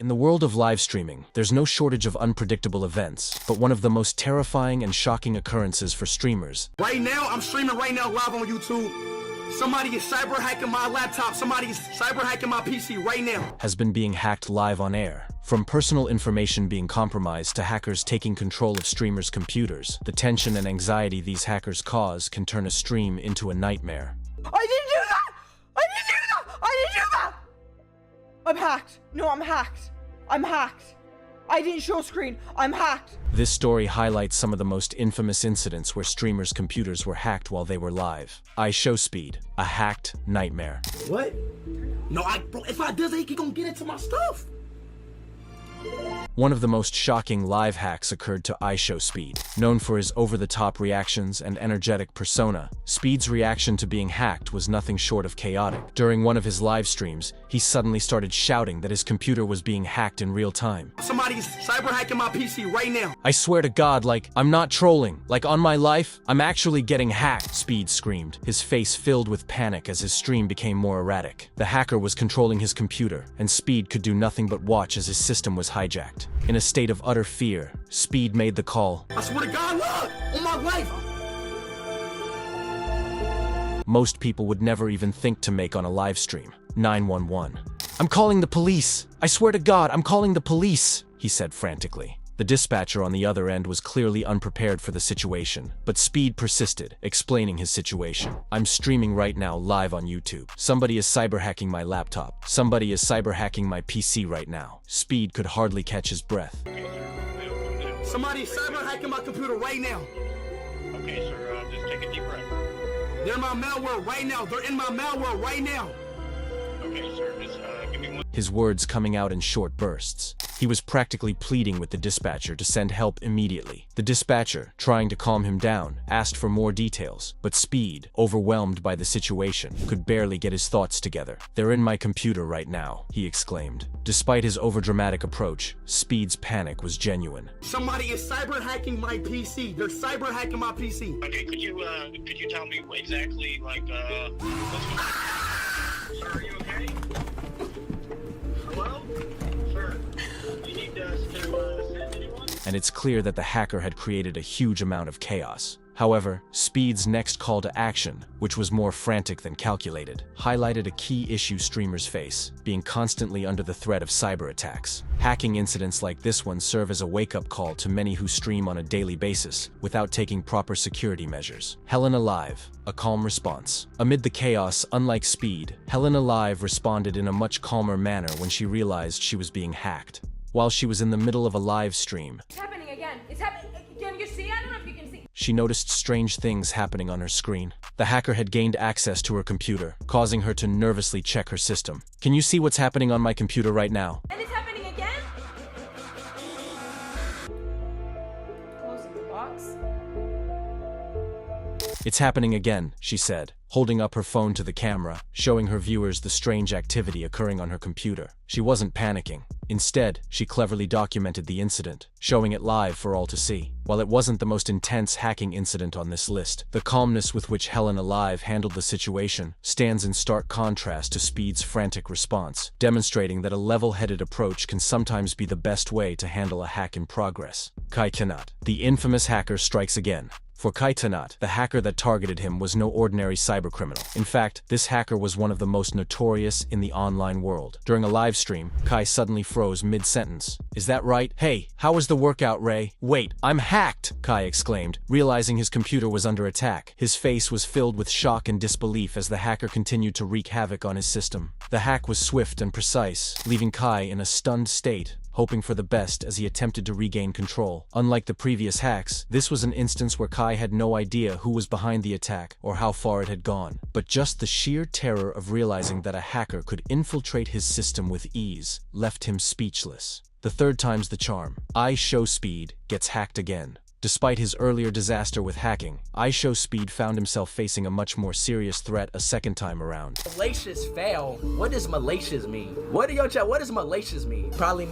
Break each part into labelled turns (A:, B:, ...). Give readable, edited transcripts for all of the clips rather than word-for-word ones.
A: In the world of live streaming, there's no shortage of unpredictable events, but one of the most terrifying and shocking occurrences for streamers.
B: Right now, I'm streaming right now live on YouTube. Somebody is cyber hacking my laptop. Somebody is cyber hacking my PC right now.
A: Has been being hacked live on air. From personal information being compromised to hackers taking control of streamers' computers, the tension and anxiety these hackers cause can turn a stream into a nightmare.
C: I didn't do that! I didn't do that! I didn't do that! I'm hacked. No, I'm hacked. I'm hacked. I didn't show screen. I'm hacked.
A: This story highlights some of the most infamous incidents where streamers' computers were hacked while they were live. iShowSpeed, a hacked nightmare.
B: What? No, bro, if I do that, he gonna get into my stuff.
A: One of the most shocking live hacks occurred to iShowSpeed. Known for his over-the-top reactions and energetic persona, Speed's reaction to being hacked was nothing short of chaotic. During one of his live streams, he suddenly started shouting that his computer was being hacked in real time.
B: Somebody's cyber hacking my PC right now.
A: I swear to God, I'm not trolling. On my life, I'm actually getting hacked, Speed screamed, his face filled with panic as his stream became more erratic. The hacker was controlling his computer, and Speed could do nothing but watch as his system was hijacked. In a state of utter fear, Speed made the call.
B: I swear to God, look! On my life!
A: Most people would never even think to make on a live stream. 911. I'm calling the police! I swear to God, I'm calling the police! He said frantically. The dispatcher on the other end was clearly unprepared for the situation, but Speed persisted, explaining his situation. I'm streaming right now live on YouTube. Somebody is cyber hacking my laptop. Somebody is cyber hacking my PC right now. Speed could hardly catch his breath.
B: Somebody's cyber hacking my computer right now.
D: Okay, sir, just take a deep breath.
B: They're in my malware right now. They're in my malware right now.
D: Okay, sir, just give me one.
A: His words coming out in short bursts. He was practically pleading with the dispatcher to send help immediately. The dispatcher, trying to calm him down, asked for more details, but Speed, overwhelmed by the situation, could barely get his thoughts together. They're in my computer right now, he exclaimed. Despite his overdramatic approach, Speed's panic was genuine.
B: Somebody is cyber hacking my PC. They're cyber hacking my PC.
D: Okay, could you tell me exactly, what's going on? Sir, are you okay? Hello? Sir, you need us to send anyone?
A: And it's clear that the hacker had created a huge amount of chaos. However, Speed's next call to action, which was more frantic than calculated, highlighted a key issue streamers face, being constantly under the threat of cyber attacks. Hacking incidents like this one serve as a wake-up call to many who stream on a daily basis without taking proper security measures. Helena Live, a calm response. Amid the chaos, unlike Speed, Helena Live responded in a much calmer manner when she realized she was being hacked. While she was in the middle of a live stream,
C: It's happening again. It's happening. Can you see? I don't know if you can see.
A: she noticed strange things happening on her screen. The hacker had gained access to her computer, causing her to nervously check her system. Can you see what's happening on my computer right now?
C: And it's happening again? Closing the box.
A: It's happening again, she said, holding up her phone to the camera, showing her viewers the strange activity occurring on her computer. She wasn't panicking. Instead, she cleverly documented the incident, showing it live for all to see. While it wasn't the most intense hacking incident on this list, the calmness with which Helena Live handled the situation stands in stark contrast to Speed's frantic response, demonstrating that a level-headed approach can sometimes be the best way to handle a hack in progress. Kai Tanat, the infamous hacker, strikes again. For Kai Tanat, the hacker that targeted him was no ordinary cybercriminal. In fact, this hacker was one of the most notorious in the online world. During a live stream, Kai suddenly froze mid-sentence. Is that right? Hey, how was the workout, Ray? Wait, I'm hacked! Kai exclaimed, realizing his computer was under attack. His face was filled with shock and disbelief as the hacker continued to wreak havoc on his system. The hack was swift and precise, leaving Kai in a stunned state, hoping for the best as he attempted to regain control. Unlike the previous hacks, this was an instance where Kai had no idea who was behind the attack or how far it had gone. But just the sheer terror of realizing that a hacker could infiltrate his system with ease left him speechless. The third time's the charm. iShowSpeed gets hacked again. Despite his earlier disaster with hacking, iShowSpeed found himself facing a much more serious threat a second time around.
E: Malicious fail. What does malicious mean? What does malicious mean? Probably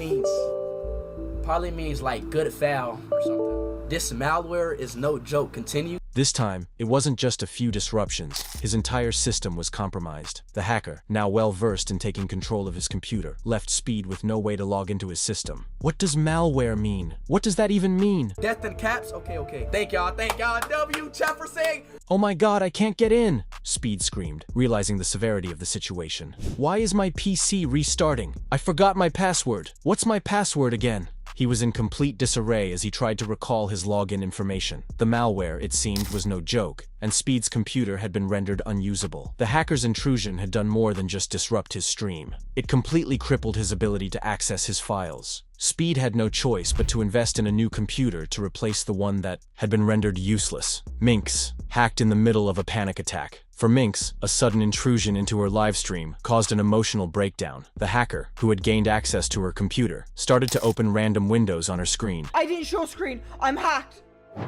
E: means like good fail or something. This malware is no joke. Continue.
A: This time, it wasn't just a few disruptions. His entire system was compromised. The hacker, now well versed in taking control of his computer, left Speed with no way to log into his system. What does malware mean? What does that even mean?
E: Death in caps? Okay. Thank y'all. W, chat for saying.
A: Oh my god, I can't get in! Speed screamed, realizing the severity of the situation. Why is my PC restarting? I forgot my password. What's my password again? He was in complete disarray as he tried to recall his login information. The malware, it seemed, was no joke, and Speed's computer had been rendered unusable. The hacker's intrusion had done more than just disrupt his stream. It completely crippled his ability to access his files. Speed had no choice but to invest in a new computer to replace the one that had been rendered useless. Minx hacked in the middle of a panic attack. For Minx, a sudden intrusion into her livestream caused an emotional breakdown. The hacker, who had gained access to her computer, started to open random windows on her screen.
C: I didn't show screen. I'm hacked.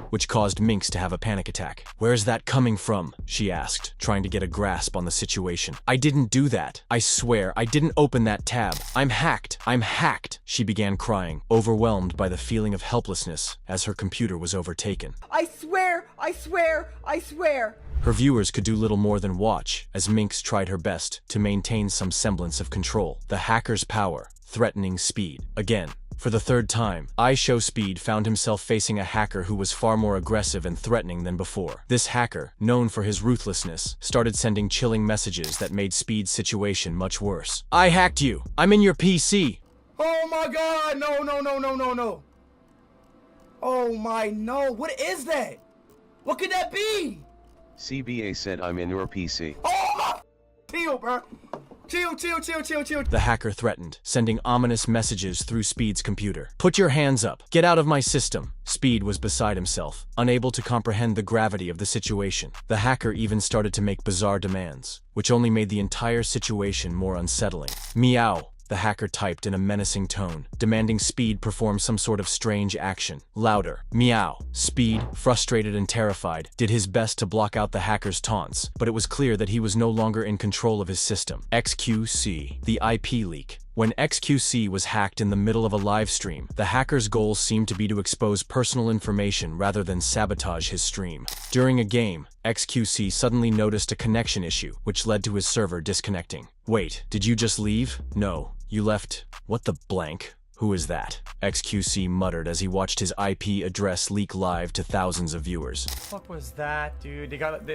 A: Which caused Minx to have a panic attack. Where's that coming from? She asked, trying to get a grasp on the situation. I didn't do that. I swear, I didn't open that tab. I'm hacked. I'm hacked. She began crying, overwhelmed by the feeling of helplessness as her computer was overtaken.
C: I swear.
A: Her viewers could do little more than watch as Minx tried her best to maintain some semblance of control. The hacker's power, threatening Speed. Again, for the third time, Speed found himself facing a hacker who was far more aggressive and threatening than before. This hacker, known for his ruthlessness, started sending chilling messages that made Speed's situation much worse. I hacked you. I'm in your PC.
E: Oh my god, no. Oh my, no, what is that? What could that be?
F: CBA said I'm in your PC.
E: Oh my, chill, bro. Chill.
A: The hacker threatened, sending ominous messages through Speed's computer. Put your hands up. Get out of my system. Speed was beside himself, unable to comprehend the gravity of the situation. The hacker even started to make bizarre demands, which only made the entire situation more unsettling. Meow. The hacker typed in a menacing tone, demanding Speed perform some sort of strange action. Louder. Meow. Speed, frustrated and terrified, did his best to block out the hacker's taunts, but it was clear that he was no longer in control of his system. XQC. The IP leak. When XQC was hacked in the middle of a live stream, the hacker's goal seemed to be to expose personal information rather than sabotage his stream. During a game, XQC suddenly noticed a connection issue, which led to his server disconnecting. Wait, did you just leave? No, you left. What the blank? Who is that? XQC muttered as he watched his IP address leak live to thousands of viewers.
G: What the fuck was that, dude? They got the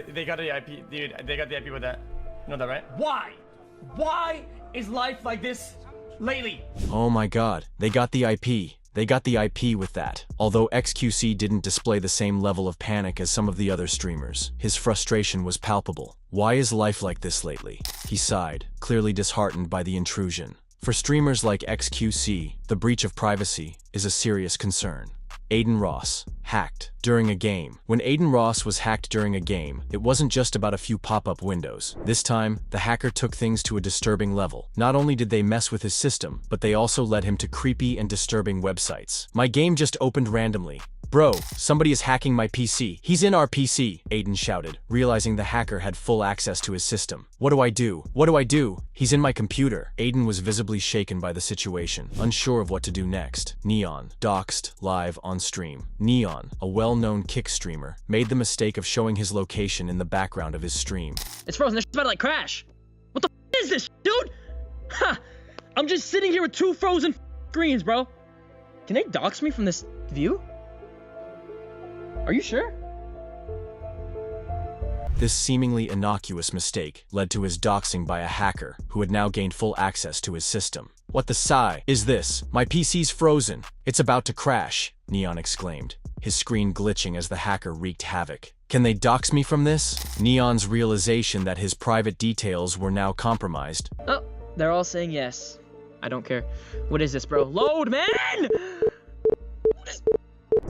G: IP, dude. They got the IP with that. You know that, right? Why is life like this lately?
A: Oh my god, they got the IP. They got the IP with that. Although XQC didn't display the same level of panic as some of the other streamers, his frustration was palpable. Why is life like this lately? He sighed, clearly disheartened by the intrusion. For streamers like XQC, the breach of privacy is a serious concern. Aiden Ross, hacked during a game. When Aiden Ross was hacked during a game, it wasn't just about a few pop-up windows. This time, the hacker took things to a disturbing level. Not only did they mess with his system, but they also led him to creepy and disturbing websites. My game just opened randomly. Bro, somebody is hacking my PC. He's in our PC, Aiden shouted, realizing the hacker had full access to his system. What do I do? What do I do? He's in my computer. Aiden was visibly shaken by the situation, unsure of what to do next. Neon, doxxed, live on stream. Neon, a well-known Kick streamer, made the mistake of showing his location in the background of his stream.
H: It's frozen. This shit's about to like crash. What the f is this, dude? Ha! I'm just sitting here with two frozen screens, bro. Can they dox me from this view? Are you sure?
A: This seemingly innocuous mistake led to his doxing by a hacker who had now gained full access to his system. What the sigh is this? My PC's frozen. It's about to crash, Neon exclaimed, his screen glitching as the hacker wreaked havoc. Can they dox me from this? Neon's realization that his private details were now compromised.
H: Oh, they're all saying yes. I don't care. What is this, bro? Load, man!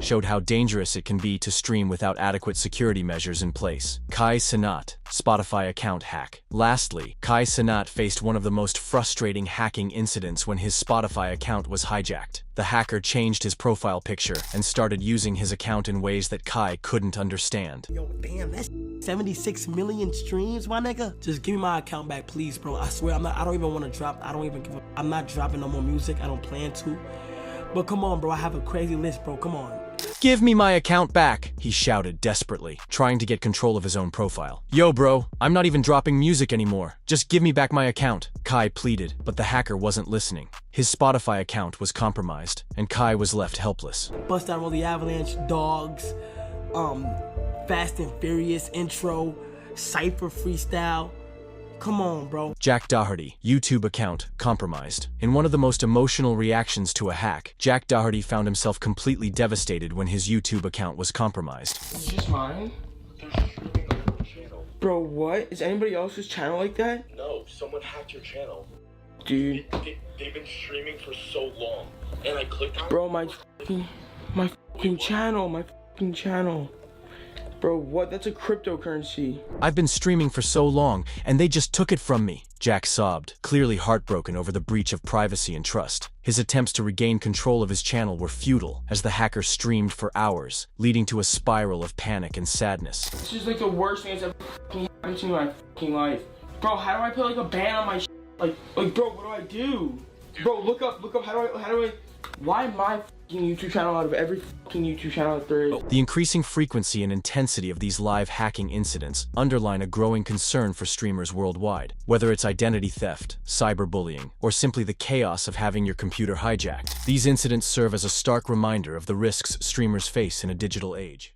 A: Showed how dangerous it can be to stream without adequate security measures in place. Kai Cenat, Spotify account hack. Lastly, Kai Cenat faced one of the most frustrating hacking incidents when his Spotify account was hijacked. The hacker changed his profile picture and started using his account in ways that Kai couldn't understand.
I: Yo, damn, that's 76 million streams, my nigga. Just give me my account back, please, bro. I swear, I don't even want to drop. I'm not dropping no more music. I don't plan to. But come on, bro. I have a crazy list, bro. Come on.
A: Give me my account back, he shouted desperately, trying to get control of his own profile. Yo bro, I'm not even dropping music anymore. Just give me back my account, Kai pleaded, but the hacker wasn't listening. His Spotify account was compromised, and Kai was left helpless.
I: Bust out all the Avalanche dogs, Fast and Furious intro, Cypher freestyle. Come on, bro.
A: Jack Doherty, YouTube account, compromised. In one of the most emotional reactions to a hack, Jack Doherty found himself completely devastated when his YouTube account was compromised.
J: Is this mine? Bro, what? Is anybody else's channel like that?
K: No, someone hacked your channel.
J: Dude.
K: They've been streaming for so long. And I clicked on
J: Bro, my fucking channel. Bro, what? That's a cryptocurrency.
A: I've been streaming for so long, and they just took it from me, Jack sobbed, clearly heartbroken over the breach of privacy and trust. His attempts to regain control of his channel were futile, as the hacker streamed for hours, leading to a spiral of panic and sadness.
J: This is like the worst thing that's ever happened to me in my fucking life. Bro, how do I put like a ban on my like bro, what do I do? Bro, look up, how do I, why my YouTube channel out of every fucking YouTube channel there is?
A: The increasing frequency and intensity of these live hacking incidents underline a growing concern for streamers worldwide, whether it's identity theft, cyberbullying, or simply the chaos of having your computer hijacked. These incidents serve as a stark reminder of the risks streamers face in a digital age.